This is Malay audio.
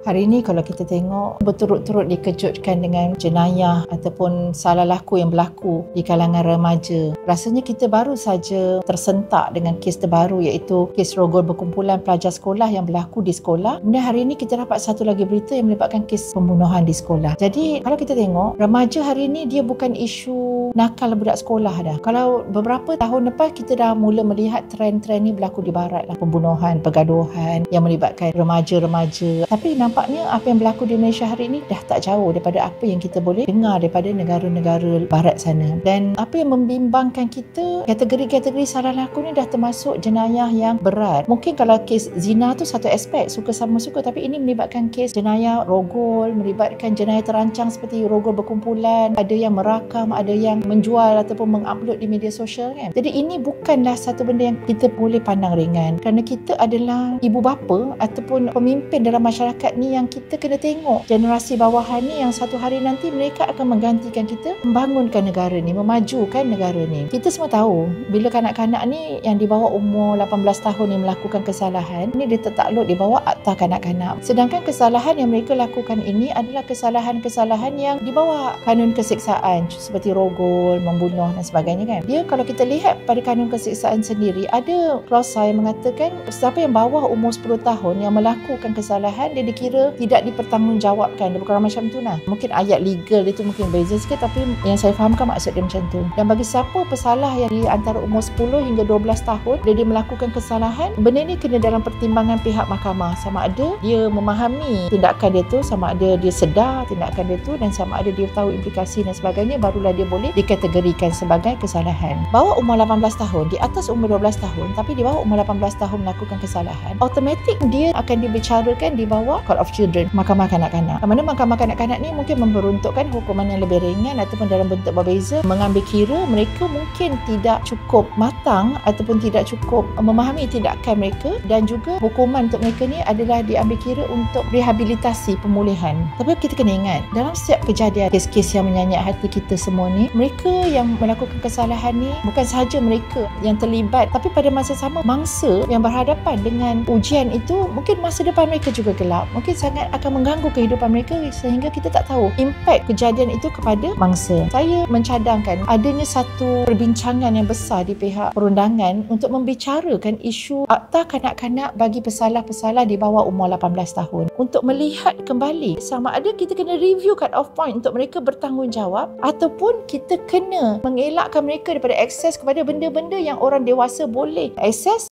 Hari ini kalau kita tengok berturut-turut dikejutkan dengan jenayah ataupun salah laku yang berlaku di kalangan remaja. Rasanya kita baru saja tersentak dengan kes terbaru iaitu kes rogol berkumpulan pelajar sekolah yang berlaku di sekolah. Kemudian hari ini kita dapat satu lagi berita yang melibatkan kes pembunuhan di sekolah. Jadi kalau kita tengok remaja hari ini dia bukan isu nakal budak sekolah dah. Kalau beberapa tahun lepas kita dah mula melihat trend-trend ni berlaku di barat lah. Pembunuhan, pergaduhan yang melibatkan remaja-remaja. Tapi nampaknya apa yang berlaku di Malaysia hari ini dah tak jauh daripada apa yang kita boleh dengar daripada negara-negara barat sana. Dan apa yang membimbangkan kita, kategori-kategori salah laku ni dah termasuk jenayah yang berat. Mungkin kalau kes zina tu satu aspek, suka sama suka, tapi ini melibatkan kes jenayah rogol, melibatkan jenayah terancang seperti rogol berkumpulan, ada yang merakam, ada yang menjual ataupun mengupload di media sosial kan. Jadi ini bukanlah satu benda yang kita boleh pandang ringan, kerana kita adalah ibu bapa ataupun pemimpin dalam masyarakat ni yang kita kena tengok generasi bawahan ni yang satu hari nanti mereka akan menggantikan kita membangunkan negara ni, memajukan negara ni. Kita semua tahu bila kanak-kanak ni yang di bawah umur 18 tahun ni melakukan kesalahan, ni dia tertakluk di bawah Akta Kanak-kanak. Sedangkan kesalahan yang mereka lakukan ini adalah kesalahan-kesalahan yang di bawah kanun keseksaan seperti rogol, membunuh dan sebagainya kan. Dia kalau kita lihat pada kanun keseksaan sendiri ada klausa yang mengatakan siapa yang bawah umur 10 tahun yang melakukan kesalahan dia dikira tidak dipertanggungjawabkan. Dia bukan macam tu lah. Mungkin ayat legal itu mungkin beza sikit, tapi yang saya fahamkan maksud dia macam tu. Dan bagi siapa pesalah yang di antara umur 10 hingga 12 tahun dia melakukan kesalahan, benda ni kena dalam pertimbangan pihak mahkamah, sama ada dia memahami tindakan dia tu, sama ada dia sedar tindakan dia tu, dan sama ada dia tahu implikasi dan sebagainya, barulah dia boleh dikategorikan sebagai kesalahan. Bawah umur 18 tahun, di atas umur 12 tahun tapi di bawah umur 18 tahun melakukan kesalahan, automatik dia akan dibicarakan di bawah Court of Children, mahkamah kanak-kanak. Mana mahkamah kanak-kanak ni mungkin memperuntukkan hukuman yang lebih ringan ataupun dalam bentuk berbeza, mengambil kira mereka mungkin tidak cukup matang ataupun tidak cukup memahami tindakan mereka, dan juga hukuman untuk mereka ni adalah diambil kira untuk rehabilitasi pemulihan. Tapi kita kena ingat, dalam setiap kejadian kes-kes yang menyayat hati kita semua ni, mereka yang melakukan kesalahan ni bukan sahaja mereka yang terlibat, tapi pada masa sama mangsa yang berhadapan dengan ujian itu mungkin masa depan mereka juga gelap, mungkin sangat akan mengganggu kehidupan mereka sehingga kita tak tahu impak kejadian itu kepada mangsa. Saya mencadangkan adanya satu perbincangan yang besar di pihak perundangan untuk membicarakan isu akta kanak-kanak bagi pesalah-pesalah di bawah umur 18 tahun, untuk melihat kembali sama ada kita kena review cut off point untuk mereka bertanggungjawab ataupun kita kena mengelakkan mereka daripada akses kepada benda-benda yang orang dewasa boleh akses